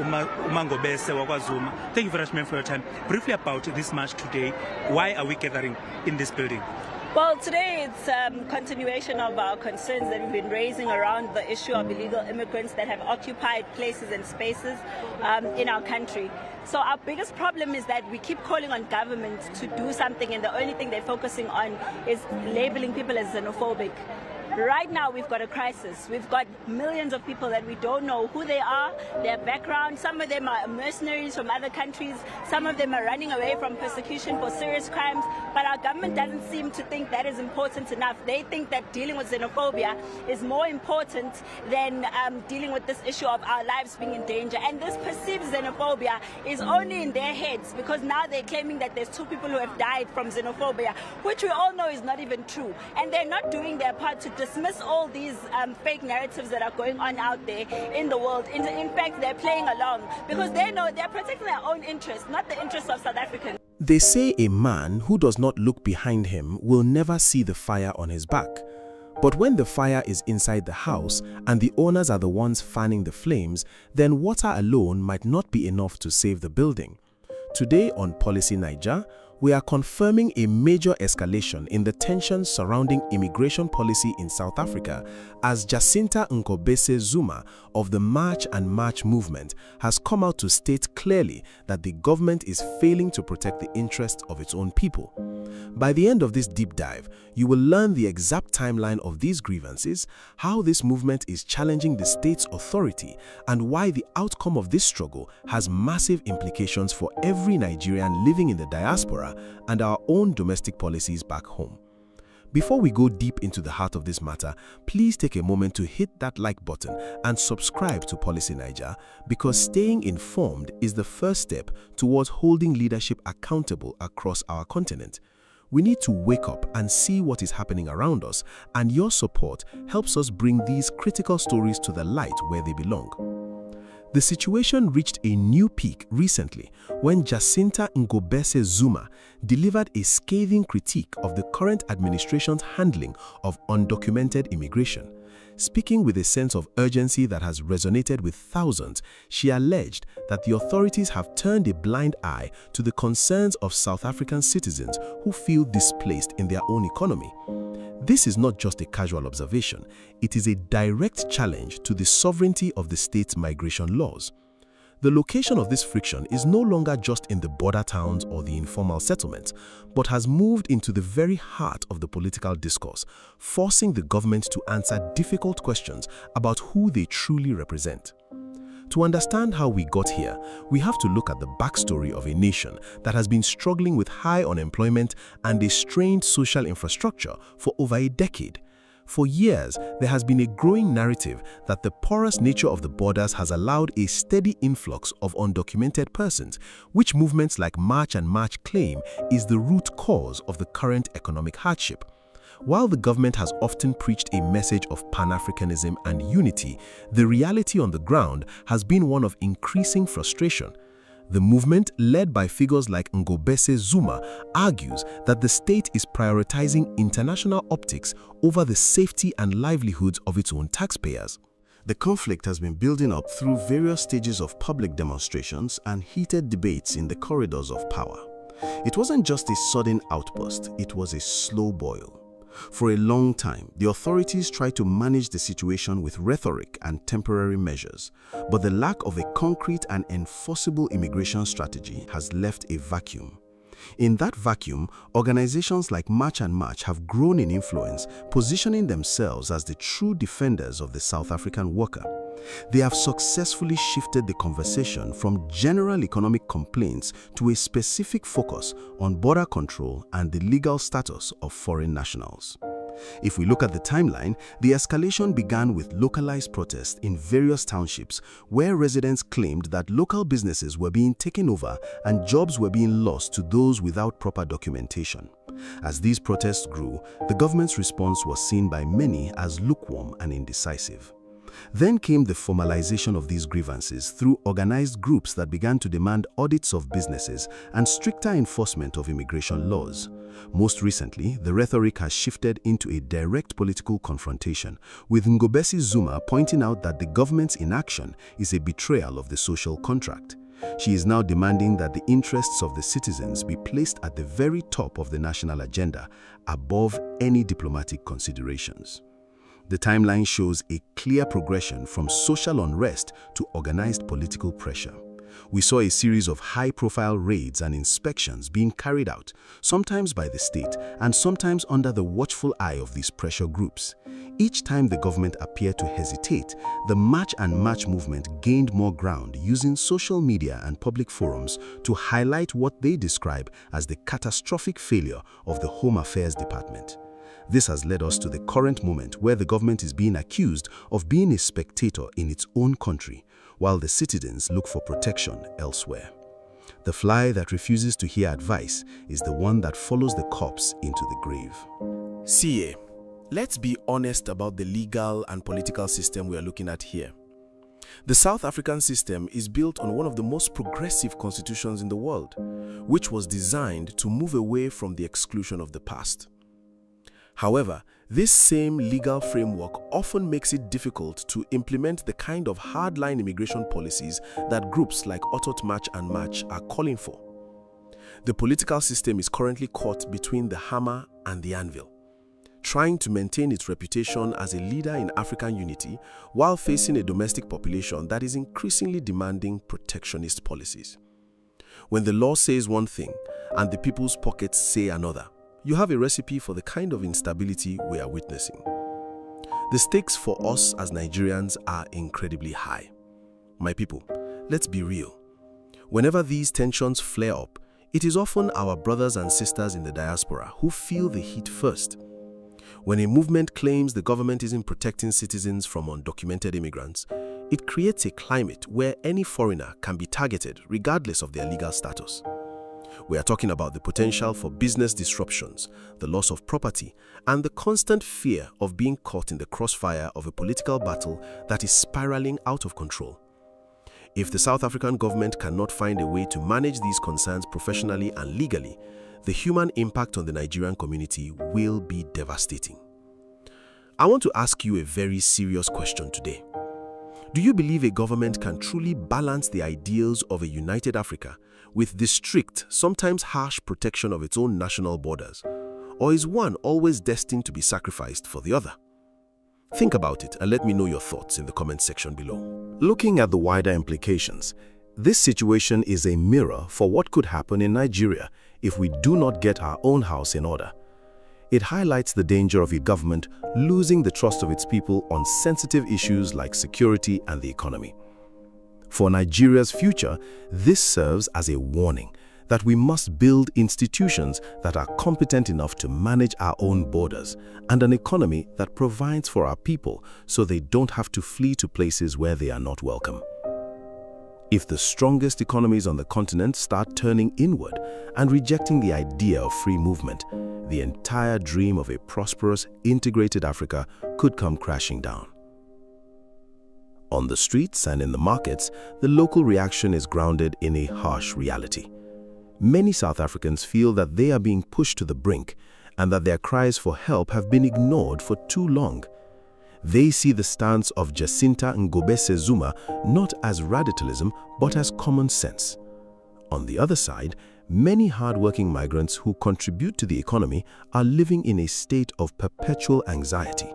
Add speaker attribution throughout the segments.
Speaker 1: Umangobese Wakazuma. Thank you very much, ma'am, for your time. Briefly about this march today, why are we gathering in this building?
Speaker 2: Well, today it's continuation of our concerns that we've been raising around the issue of illegal immigrants that have occupied places and spaces in our country. So our biggest problem is that we keep calling on government to do something, and the only thing they're focusing on is labeling people as xenophobic. Right now, we've got a crisis. We've got millions of people that we don't know who they are, their background. Some of them are mercenaries from other countries. Some of them are running away from persecution for serious crimes. But our government doesn't seem to think that is important enough. They think that dealing with xenophobia is more important than dealing with this issue of our lives being in danger. And this perceived xenophobia is only in their heads, because now they're claiming that there's 2 people who have died from xenophobia, which we all know is not even true. And they're not doing their part to dismiss all these fake narratives that are going on out there in the world. In fact, they're playing along because they know they're protecting their own interests, not the interests of South Africans.
Speaker 3: They say a man who does not look behind him will never see the fire on his back. But when the fire is inside the house and the owners are the ones fanning the flames, then water alone might not be enough to save the building. Today on Policy Naija, we are confirming a major escalation in the tensions surrounding immigration policy in South Africa, as Jacinta Nkobese Zuma of the March and March movement has come out to state clearly that the government is failing to protect the interests of its own people. By the end of this deep dive, you will learn the exact timeline of these grievances, how this movement is challenging the state's authority, and why the outcome of this struggle has massive implications for every Nigerian living in the diaspora and our own domestic policies back home. Before we go deep into the heart of this matter, please take a moment to hit that like button and subscribe to Policy Naija, because staying informed is the first step towards holding leadership accountable across our continent. We need to wake up and see what is happening around us, and your support helps us bring these critical stories to the light where they belong. The situation reached a new peak recently when Jacinta Nkobese Zuma delivered a scathing critique of the current administration's handling of undocumented immigration. Speaking with a sense of urgency that has resonated with thousands, she alleged that the authorities have turned a blind eye to the concerns of South African citizens who feel displaced in their own economy. This is not just a casual observation, it is a direct challenge to the sovereignty of the state's migration laws. The location of this friction is no longer just in the border towns or the informal settlements, but has moved into the very heart of the political discourse, forcing the government to answer difficult questions about who they truly represent. To understand how we got here, we have to look at the backstory of a nation that has been struggling with high unemployment and a strained social infrastructure for over a decade. For years, there has been a growing narrative that the porous nature of the borders has allowed a steady influx of undocumented persons, which movements like March and March claim is the root cause of the current economic hardship. While the government has often preached a message of Pan-Africanism and unity, the reality on the ground has been one of increasing frustration. The movement, led by figures like Nkobese Zuma, argues that the state is prioritizing international optics over the safety and livelihoods of its own taxpayers. The conflict has been building up through various stages of public demonstrations and heated debates in the corridors of power. It wasn't just a sudden outburst, it was a slow boil. For a long time, the authorities tried to manage the situation with rhetoric and temporary measures, but the lack of a concrete and enforceable immigration strategy has left a vacuum. In that vacuum, organizations like March and March have grown in influence, positioning themselves as the true defenders of the South African worker. They have successfully shifted the conversation from general economic complaints to a specific focus on border control and the legal status of foreign nationals. If we look at the timeline, the escalation began with localized protests in various townships where residents claimed that local businesses were being taken over and jobs were being lost to those without proper documentation. As these protests grew, the government's response was seen by many as lukewarm and indecisive. Then came the formalization of these grievances through organized groups that began to demand audits of businesses and stricter enforcement of immigration laws. Most recently, the rhetoric has shifted into a direct political confrontation, with Ngobese Zuma pointing out that the government's inaction is a betrayal of the social contract. She is now demanding that the interests of the citizens be placed at the very top of the national agenda, above any diplomatic considerations. The timeline shows a clear progression from social unrest to organized political pressure. We saw a series of high-profile raids and inspections being carried out, sometimes by the state and sometimes under the watchful eye of these pressure groups. Each time the government appeared to hesitate, the March and March movement gained more ground, using social media and public forums to highlight what they describe as the catastrophic failure of the Home Affairs Department. This has led us to the current moment where the government is being accused of being a spectator in its own country, while the citizens look for protection elsewhere. The fly that refuses to hear advice is the one that follows the corpse into the grave.
Speaker 4: CA, let's be honest about the legal and political system we are looking at here. The South African system is built on one of the most progressive constitutions in the world, which was designed to move away from the exclusion of the past. However, this same legal framework often makes it difficult to implement the kind of hardline immigration policies that groups like Autot March and March are calling for. The political system is currently caught between the hammer and the anvil, trying to maintain its reputation as a leader in African unity while facing a domestic population that is increasingly demanding protectionist policies. When the law says one thing and the people's pockets say another, you have a recipe for the kind of instability we are witnessing. The stakes for us as Nigerians are incredibly high. My people, let's be real. Whenever these tensions flare up, it is often our brothers and sisters in the diaspora who feel the heat first. When a movement claims the government isn't protecting citizens from undocumented immigrants, it creates a climate where any foreigner can be targeted regardless of their legal status. We are talking about the potential for business disruptions, the loss of property, and the constant fear of being caught in the crossfire of a political battle that is spiraling out of control. If the South African government cannot find a way to manage these concerns professionally and legally, the human impact on the Nigerian community will be devastating. I want to ask you a very serious question today. Do you believe a government can truly balance the ideals of a united Africa with the strict, sometimes harsh protection of its own national borders? Or is one always destined to be sacrificed for the other? Think about it and let me know your thoughts in the comment section below.
Speaker 3: Looking at the wider implications, this situation is a mirror for what could happen in Nigeria if we do not get our own house in order. It highlights the danger of a government losing the trust of its people on sensitive issues like security and the economy. For Nigeria's future, this serves as a warning that we must build institutions that are competent enough to manage our own borders and an economy that provides for our people so they don't have to flee to places where they are not welcome. If the strongest economies on the continent start turning inward and rejecting the idea of free movement, the entire dream of a prosperous, integrated Africa could come crashing down. On the streets and in the markets, the local reaction is grounded in a harsh reality. Many South Africans feel that they are being pushed to the brink and that their cries for help have been ignored for too long. They see the stance of Jacinta Ngobese Zuma not as radicalism but as common sense. On the other side, many hard-working migrants who contribute to the economy are living in a state of perpetual anxiety.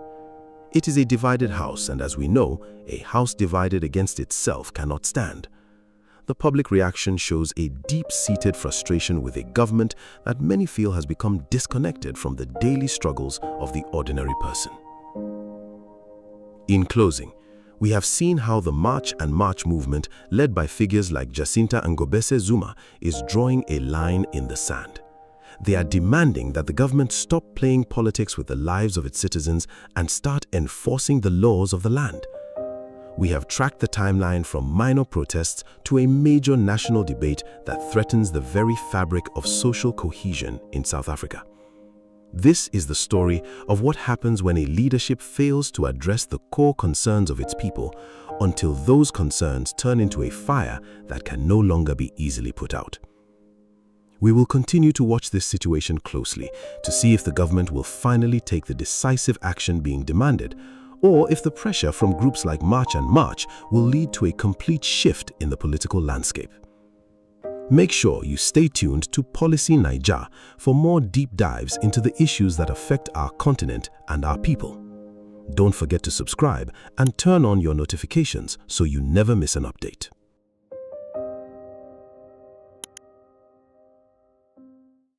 Speaker 3: It is a divided house, and as we know, a house divided against itself cannot stand. The public reaction shows a deep-seated frustration with a government that many feel has become disconnected from the daily struggles of the ordinary person. In closing, we have seen how the March and March movement, led by figures like Jacinta Ngobese Zuma, is drawing a line in the sand. They are demanding that the government stop playing politics with the lives of its citizens and start enforcing the laws of the land. We have tracked the timeline from minor protests to a major national debate that threatens the very fabric of social cohesion in South Africa. This is the story of what happens when a leadership fails to address the core concerns of its people until those concerns turn into a fire that can no longer be easily put out. We will continue to watch this situation closely to see if the government will finally take the decisive action being demanded, or if the pressure from groups like March and March will lead to a complete shift in the political landscape. Make sure you stay tuned to Policy Naija for more deep dives into the issues that affect our continent and our people. Don't forget to subscribe and turn on your notifications so you never miss an update.